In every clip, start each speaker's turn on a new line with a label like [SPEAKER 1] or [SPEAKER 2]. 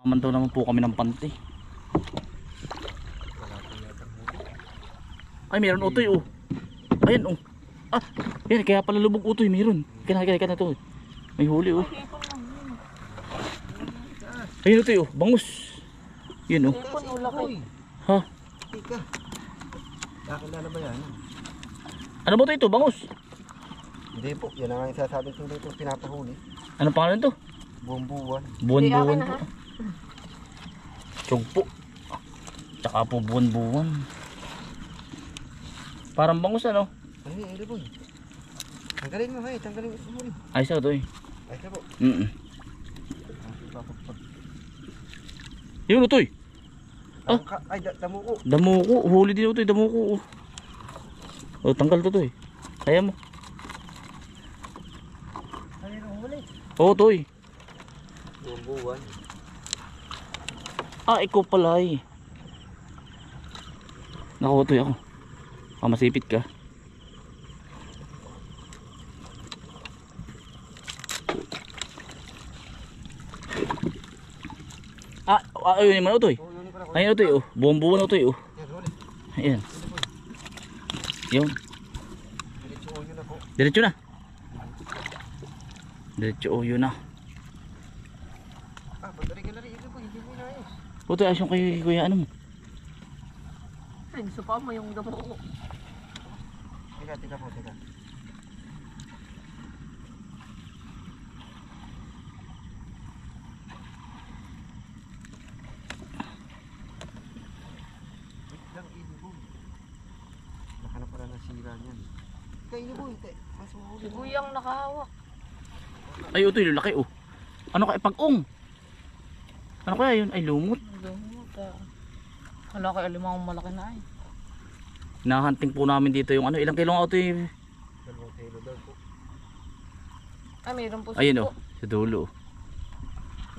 [SPEAKER 1] Mamantaw naman po kami ng panty. Ay, meron utoy oh. Ayan oh. Ah, yan kaya pala lubog utoy, meron. Kaya na to. May huli oh. Ayun utoy oh, bangus. Yun oh. Ha?
[SPEAKER 2] Tika. Nakilala ba yan?
[SPEAKER 1] Ano ba ito? Bangus?
[SPEAKER 2] Hindi po, yan ang sasabi ko dito pinapahuli.
[SPEAKER 1] Anong pangalan to?
[SPEAKER 2] Buwan-buwan.
[SPEAKER 1] Buwan-buwan po. Tsugpo. Tsaka po buwan-buwan. Parang bangus ano?
[SPEAKER 2] Ay, boy. Tanggalin mo, hay. Tanggalin mo.
[SPEAKER 1] Ayos na ito eh.
[SPEAKER 2] Ayos na po.
[SPEAKER 1] Yun ito eh. Ah.
[SPEAKER 2] Ay, damuko.
[SPEAKER 1] Damuko. Huli din ito eh. Damuko. Oh, tanggal to eh. Kaya mo.
[SPEAKER 2] Ay, huli.
[SPEAKER 1] Oo, ito eh.
[SPEAKER 2] Buwan-buwan.
[SPEAKER 1] Ah, ikaw pala eh. Nakutoy ako. Masipit ka. Ayun naman utoy. Ayun utoy oh. Buwan-buwan utoy oh. Ayan. Yun. Diretso na. Diretso yun na.
[SPEAKER 2] Pagdari ka na rin. Hindi mo inayos.
[SPEAKER 1] Utoy, ayos yung kay kuya ano mo.
[SPEAKER 3] Ay, gusto pa mo yung damo ko.
[SPEAKER 2] Teka po. Lang inibo. Nakanap pala na sira niyan. Kaya inibo, hindi.
[SPEAKER 3] Si Kuyang nakahawak.
[SPEAKER 1] Ay utoy, lulaki oh. Ano kaya pag-ong? Ano kaya yun? Ay lumot.
[SPEAKER 3] Lumot ah. Hala kay alimang malaki na eh.
[SPEAKER 1] Nahunting po namin dito yung ano. Ilang kilo nga utoy?
[SPEAKER 2] 2 kilo daw po.
[SPEAKER 3] Ay, mayroon po
[SPEAKER 1] Ayun
[SPEAKER 3] sugpo.
[SPEAKER 1] oh. Sa dulo oh.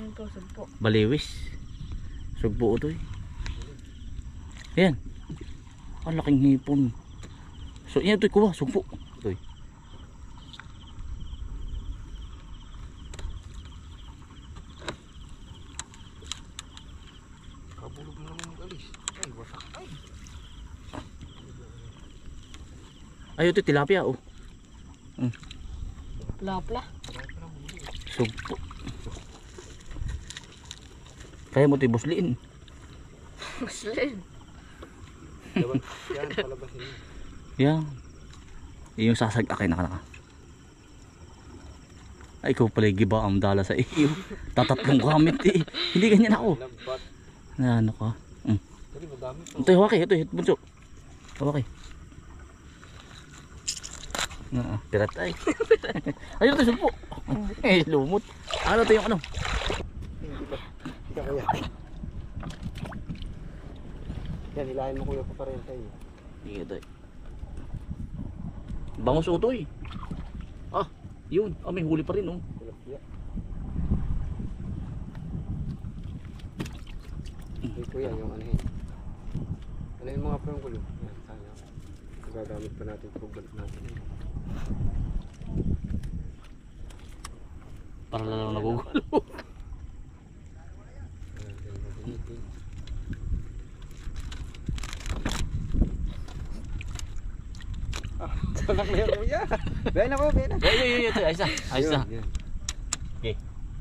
[SPEAKER 3] Ayun po, sugpo.
[SPEAKER 1] Baliwis. Sugpo utoy. Ayan. Ang laking hipon. So yan utoy, kuha. Sugpo. Utoy.
[SPEAKER 2] Kabulog na naman mag-alis. Ay, wasak. Ay.
[SPEAKER 1] Ay utoy, tilapia oh.
[SPEAKER 3] Plapla.
[SPEAKER 1] Sugpo. Kaya mo utoy, busliin.
[SPEAKER 3] Maslin.
[SPEAKER 2] Yan, palabasin mo.
[SPEAKER 1] Yan. Yung sasag-akay na. Ay, ikaw pala giba ang dala sa iyo. Tatatlong gamit eh. Hindi ganyan ako.
[SPEAKER 2] Lambat.
[SPEAKER 1] Ano ka?
[SPEAKER 2] Dali, madami pa.
[SPEAKER 1] Ito, hawaki. Ito, bunso. Hawaki. Pirat ay. Ayun ito, sugpo. Eh, lumot. Ano ito yung ano?
[SPEAKER 2] Ika kuya. Yan, hilahin mo kuya pa rin tayo.
[SPEAKER 1] Ito eh. Bangus utoy. Ah, yun. Ah, may huli pa rin oh.
[SPEAKER 2] Tilapia. Ay kuya, yung ano yun. Ano yung mga prong gulo? Yan, sayang. Magagamit pa natin pag balik natin.
[SPEAKER 1] Para lang nagugulo.
[SPEAKER 2] Sanak na yan kuya. Bayan na ko, bayan na.
[SPEAKER 1] Ito, ayos na. Ayos na. Okay.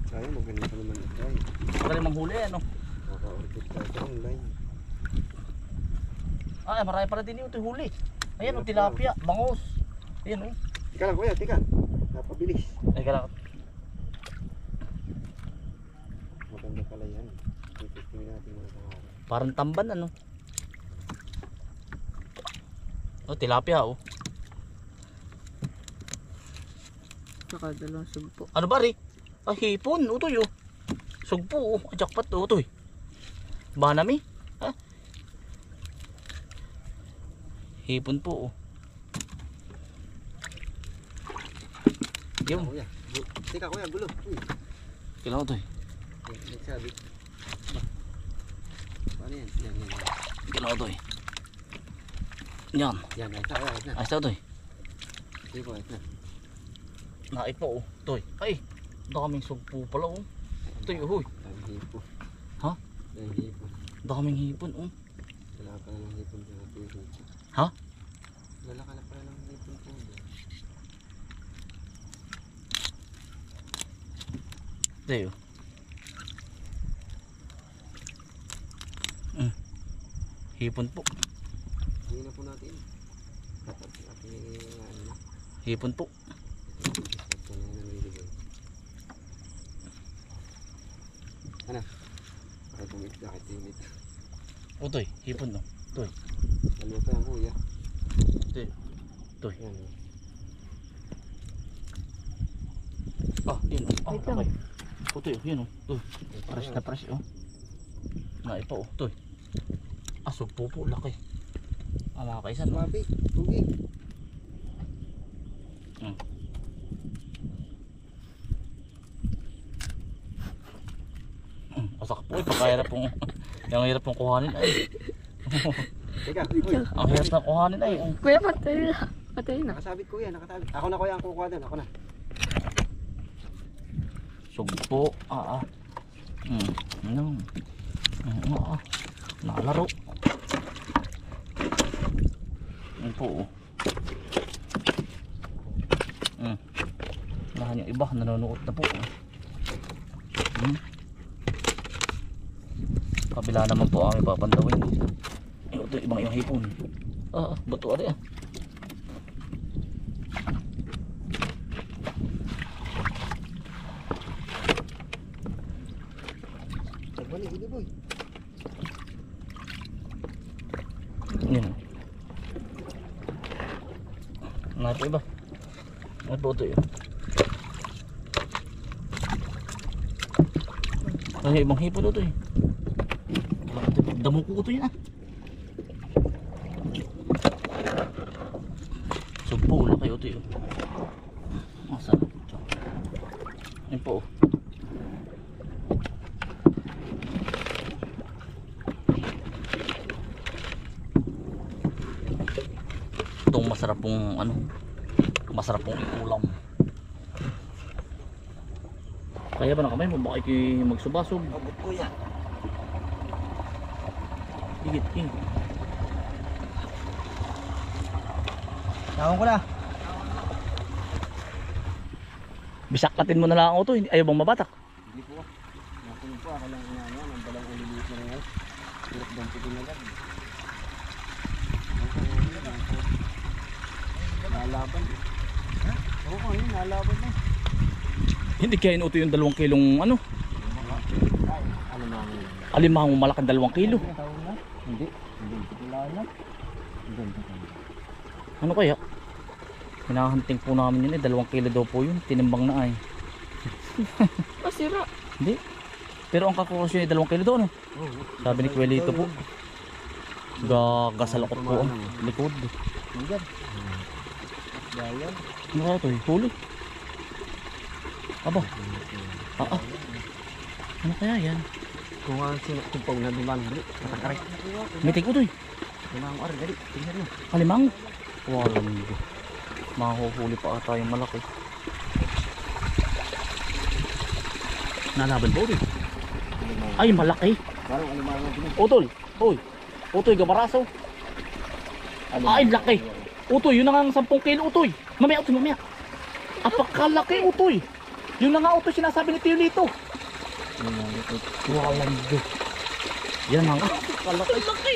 [SPEAKER 2] Sayang, magaling pa naman ito.
[SPEAKER 1] Magaling manghuli ano.
[SPEAKER 2] Maka-orchid tayo online.
[SPEAKER 1] Ah, marami pala din yung huli. Ayan oh, tilapia, bangus. Ayan oh.
[SPEAKER 2] Tika lang kuya, tika. Napabilis.
[SPEAKER 1] Ay, kailangan.
[SPEAKER 2] Maganda pala yan. Titignan natin mga pangalan.
[SPEAKER 1] Parang tamban ano. Oh, tilapia oh.
[SPEAKER 3] Saka dalawang sugpo.
[SPEAKER 1] Ano ba rin? Ah, hipon, utoy oh. Sugpo oh, jackpot oh, utoy. Banami? Ha? Hipon po oh. Yung.
[SPEAKER 2] Kuya, tika kuya, gulo.
[SPEAKER 1] Kailangan utoy.
[SPEAKER 2] Nagsabi. Paano yan? Yan.
[SPEAKER 1] Kailangan utoy. Yan.
[SPEAKER 2] Yan, ayos na kuya, ayos na.
[SPEAKER 1] Ayos na utoy.
[SPEAKER 2] Sige po, ayos na.
[SPEAKER 1] Naik po oh. Utoy. Ay, daming sugpo pala oh. Utoy, uhoy.
[SPEAKER 2] Dami hipo.
[SPEAKER 1] Ha?
[SPEAKER 2] Yung hipon.
[SPEAKER 1] Daming hipon, oh.
[SPEAKER 2] Wala ka ng hipon sa hipon.
[SPEAKER 1] Ha?
[SPEAKER 2] Wala ka na pala ng hipon po.
[SPEAKER 1] Tayo. Hipon po.
[SPEAKER 2] Hindi na po natin. Dapat natin ano na.
[SPEAKER 1] Hipon po.
[SPEAKER 2] Ito na yan ang nilibay. Ano? Bakit bumit? Bakit bumit?
[SPEAKER 1] Utoy, hipon no. Utoy.
[SPEAKER 2] Ano pa yan kuya?
[SPEAKER 1] Utoy. Utoy.
[SPEAKER 2] Yan.
[SPEAKER 1] Ah, yun oh. Ah,
[SPEAKER 3] Wait lang.
[SPEAKER 1] okay. Utoy, yun oh. Utoy. Fresh na fresh oh. Naipa oh. Utoy. Ah, sugpo po. Laki. Ah, mga kaisan. Oh.
[SPEAKER 2] Sumabi. Tugi.
[SPEAKER 1] Pasak po eh. Pagkahirap pong... Yung hirap pong kuhanin ay.
[SPEAKER 2] Teka. Uy.
[SPEAKER 1] Ang hirap na kuhanin ay. Oh.
[SPEAKER 3] Kuya, patay na. Patay na.
[SPEAKER 2] Nakasabit kuya. Nakasabit. Ako na kuya ang kukuha doon. Ako na.
[SPEAKER 1] Sugpo. Ah. Ano? Ah. Nakalaro. Yan po oh. Lahan yung iba. Nanonood na po. Kabila naman po ang ipapandawin. Ito ibang yung hipon. Bato ari ah.
[SPEAKER 2] Tagbalik. Hindi boy.
[SPEAKER 1] Yan. Ano po iba? Ano po ito yun? Ay, ibang hipon ito eh. Damo ko ito yun ah. Sugpo ulo kayo ito yun. Masarap ito. Yan po oh. Itong masarap pong ano, masarap pong ulam. Kaya ba na kamay mo baka kayo magsubasog?
[SPEAKER 2] Abot kuya.
[SPEAKER 1] Higit eh.
[SPEAKER 2] Tawang ko na.
[SPEAKER 1] Bisaklatin mo na lang ako to, ayaw bang mabatak?
[SPEAKER 2] Hindi po. Nakunin po. Ako lang inanya. Ang balang uliliit na rin. Hirap bang putin na lang. Nalaban eh. Ha? Oo, yun. Nalaban na.
[SPEAKER 1] Hindi kaya inuto yung 2 kilong ano?
[SPEAKER 2] Ano na ang...
[SPEAKER 1] Alimango malaking 2 kilo.
[SPEAKER 2] Tawag na? Hindi. Hindi ko kilala. Hindi.
[SPEAKER 1] Ano kaya? Hinahunting po namin yun eh, 2 kilo daw po yun. Tinimbang na ay.
[SPEAKER 3] Masira.
[SPEAKER 1] Hindi. Pero ang kakurosyon ay 2 kilo doon. Sabi ni Kuelito po. Gagasalakot po ang likod.
[SPEAKER 2] Nandiyan. Bayan.
[SPEAKER 1] Ano kaya ito eh? Huli. Aba. Ano kaya yan?
[SPEAKER 2] Kung ang sinaktumpaw na dumandri. Nakakaray.
[SPEAKER 1] Mitig ko ito eh.
[SPEAKER 2] Dumang oras. Dali. Tingnan mo.
[SPEAKER 1] Alimango. Walang ito. Mahuhuli pa ata yung malaki. Nalaban po ito eh. Ay malaki.
[SPEAKER 2] Parang alimango din.
[SPEAKER 1] Utol. Uy. Utoy gabaraso. Ay laki. Utoy yun na nga ang 10 kilo utoy. Mamaya utoy mamaya. Apakalaki utoy. Yun na nga utoy sinasabi ni Tio Lito. Walang ito. Yan ang kalaki.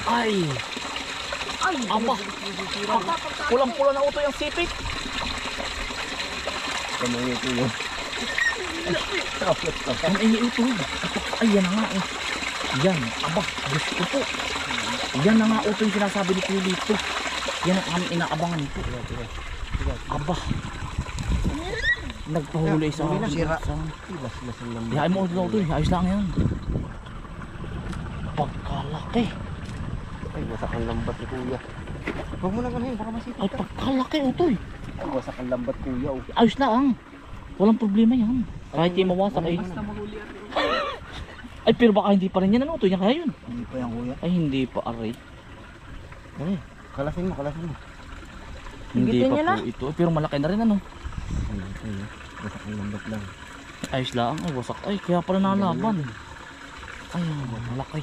[SPEAKER 1] Ay. Ay. Aba. Pulang-pula na utoy ang sipit.
[SPEAKER 2] Kamay ito yun.
[SPEAKER 1] Ay utoy. Ay yan na nga eh. Yan. Aba. Gusto po. Yan na nga utoy sinasabi ni Tio Lito. Yan ang aming inaabangan po. Aba. Nagpahuli sa
[SPEAKER 2] Huli na, sira.
[SPEAKER 1] Ibas-ibas ang lambat. Ihain mo utoy. Ayos lang yan. Pagkalaki.
[SPEAKER 2] Ay, wasak ang lambat ni kuya. Huwag mo lang ganahin, baka masipit
[SPEAKER 1] Ay,
[SPEAKER 2] ka.
[SPEAKER 1] pagkalaki utoy.
[SPEAKER 2] Ay, wasak ang lambat kuya. Oh.
[SPEAKER 1] Ayos lang. Walang problema yan. Kahit yung mawasak ay. Ay, pero baka hindi pa rin yan ano utoy. Yan kaya yun.
[SPEAKER 2] Hindi pa yan kuya.
[SPEAKER 1] Ay, hindi pa aray.
[SPEAKER 2] Ay, kalasin mo, kalasin mo.
[SPEAKER 1] Hindi
[SPEAKER 3] Higitin
[SPEAKER 1] pa
[SPEAKER 3] niya
[SPEAKER 1] po
[SPEAKER 3] na.
[SPEAKER 1] ito. Pero malaki na rin ano.
[SPEAKER 2] Ay, wasak ang lambat lang.
[SPEAKER 1] Ayos lang, ay wasak. Ay, kaya pala nalaban. Ay, malaki.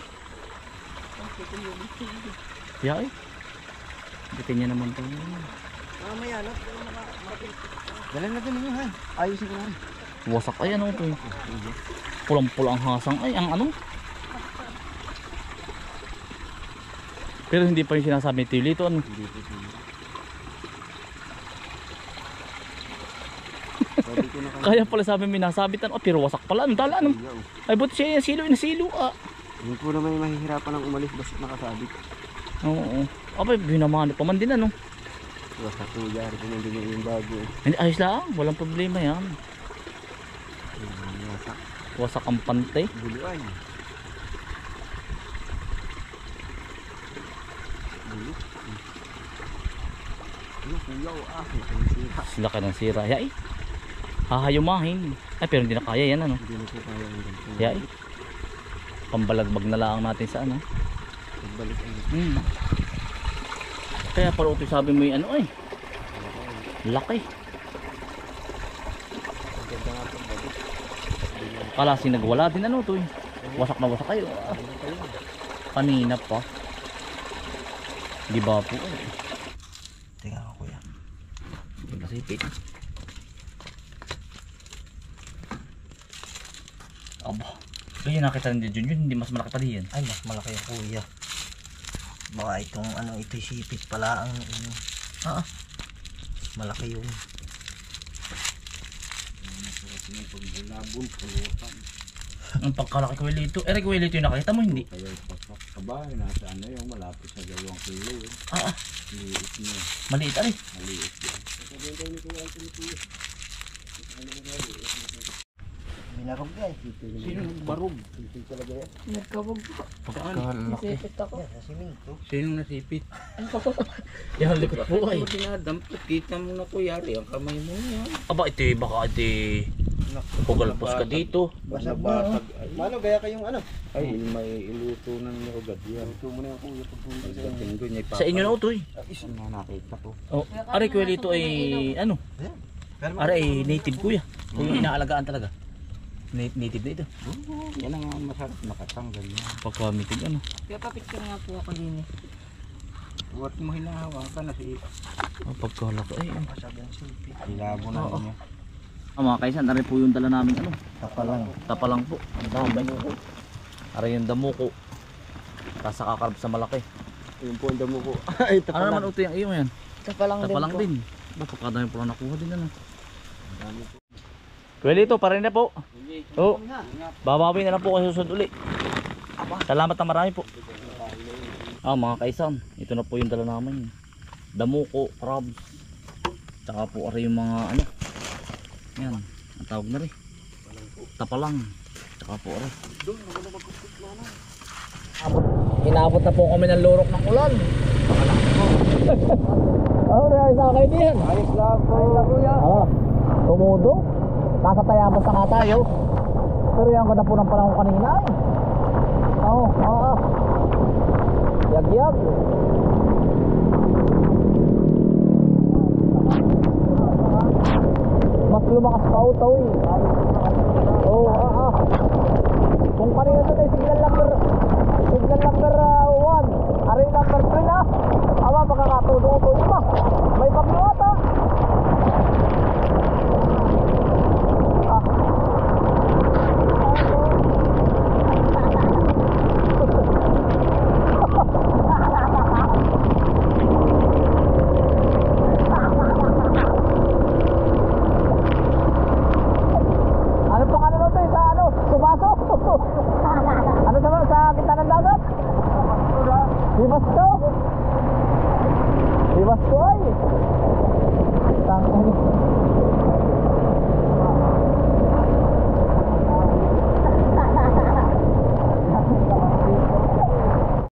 [SPEAKER 1] Kaya ay. Bitin niya naman to.
[SPEAKER 2] Mamaya na. Dala na din yun, ha? Ayusin ko na rin.
[SPEAKER 1] Wasak ay ano to. Pulang-pula ang hasang. Ay, ang ano. Pero hindi pa yung sinasabi ni Tilito ano.
[SPEAKER 2] Hindi po.
[SPEAKER 1] Kaya pala sabi may nasabitan. Oh, pero wasak pala. Ang dala ano. Ay, buti siya yung silo. Nasilo ah.
[SPEAKER 2] Hindi po naman yung mahihirapan ng umalis basta nakasabit.
[SPEAKER 1] Oo. Abay, binamano pa man din ano.
[SPEAKER 2] Basta po yari po man din yung bago.
[SPEAKER 1] Hindi, ayos lang. Walang problema yan.
[SPEAKER 2] Wasak.
[SPEAKER 1] Wasak ang pante.
[SPEAKER 2] Buluan. Bulu. Ano kuyaw ah.
[SPEAKER 1] Sila ka ng sira. Yay. Hahayumahin. Ay, pero hindi na kaya yan ano.
[SPEAKER 2] Hindi na po kaya ang ganito.
[SPEAKER 1] Yay. Pambalagbag na lang natin sa ano.
[SPEAKER 2] Pagbalik ang
[SPEAKER 1] Kaya pala ito sabi mo yung ano ay. Laki.
[SPEAKER 2] ang ganda nga po balik.
[SPEAKER 1] Kalasi nagwala din ano to eh. Wasak na wasak kayo. Ah, kanina pa. Di ba po eh.
[SPEAKER 2] Teka ako kuya.
[SPEAKER 1] Masipit. Aba. Kaya nakita rin din yun, hindi mas malaki pa din yan.
[SPEAKER 4] Ay, mas malaki yung kuya. Baka itong ano, ito'y sipit pala ang malaki yung
[SPEAKER 1] Ang pagkalaki ko Wilito. Wilito yung nakita mo hindi?
[SPEAKER 2] Kaya pasok kabay nasa ano yung malapit sa 2 kilo yun. Liit niya.
[SPEAKER 1] Maliit ari.
[SPEAKER 2] Maliit yan.
[SPEAKER 4] binarog yan.
[SPEAKER 2] Sino nagbarog? Sino talaga yan?
[SPEAKER 3] Nagkabog.
[SPEAKER 1] Pagkalaki.
[SPEAKER 3] Sipit ako.
[SPEAKER 4] Yan, sa simento.
[SPEAKER 2] Sino nasipit?
[SPEAKER 1] Yan likod po ay.
[SPEAKER 2] Dinadampot. Kita mo na kuyari ang kamay mo yan.
[SPEAKER 1] Aba ito baka ito pugalpos ka dito.
[SPEAKER 4] Basag na. Mano, gaya kayong ano?
[SPEAKER 2] Ay, may iluto ng nirugad yan. Iluto mo na yung kuya pagpunta sa inyo.
[SPEAKER 1] Sa inyo na utoy.
[SPEAKER 2] Isang na nakita ko.
[SPEAKER 1] Oh, ari Wilito ay ano? Ari ay native kuya. Kung yung inaalagaan talaga. Native na ito.
[SPEAKER 2] Yan ang masarap nakatanggal niya.
[SPEAKER 1] Pagka-native ano.
[SPEAKER 3] Kaya papicture nga po ako din eh.
[SPEAKER 2] Huwag mo hinahawakan na si
[SPEAKER 1] Pagkalaki ay.
[SPEAKER 4] Basag ang sipit.
[SPEAKER 2] Ilabo na niya.
[SPEAKER 1] Mga kaisan, ari po yung dala namin ano.
[SPEAKER 4] Tapalang.
[SPEAKER 1] Tapalang po. Ang dami. Ari yung damuko. Tapos kakarab sa malaki.
[SPEAKER 2] Yung po ang damo ko. Ay,
[SPEAKER 1] Ano naman uto yung iyo yan?
[SPEAKER 3] Tapalang din
[SPEAKER 1] Tapalang
[SPEAKER 3] po.
[SPEAKER 1] din. Napakadami po na nakuha din ano. Wilito, pa rin na po. Oh, babawi na lang po kayo susunod uli. Salamat na marami po. Mga kaisan, ito na po yung dala namin. Damuko, crabs. Tsaka po ari yung mga ano. Yan, ang tawag na rin. Tapalang. Tsaka po ari. Inabot na po kami ng lurok ng ulan. Ano rin sa akin din?
[SPEAKER 2] Ayos lang po. Ayos lang kuya.
[SPEAKER 1] Tumudo. Nasa tayabas na nga tayo. Pero yan ganda po ng panahon kanina eh. Yag-yag. Mas lumakas pa utaw eh. Kung kanina doon ay signal number 1, ari number 3 na. Aba, pagkakatulong ito iba. May bagyo ata. Ano pang ano natin sa ano? Sumaso? Ano naman sa kita ng dagat? Dibasto? Dibasto ay. Tangin.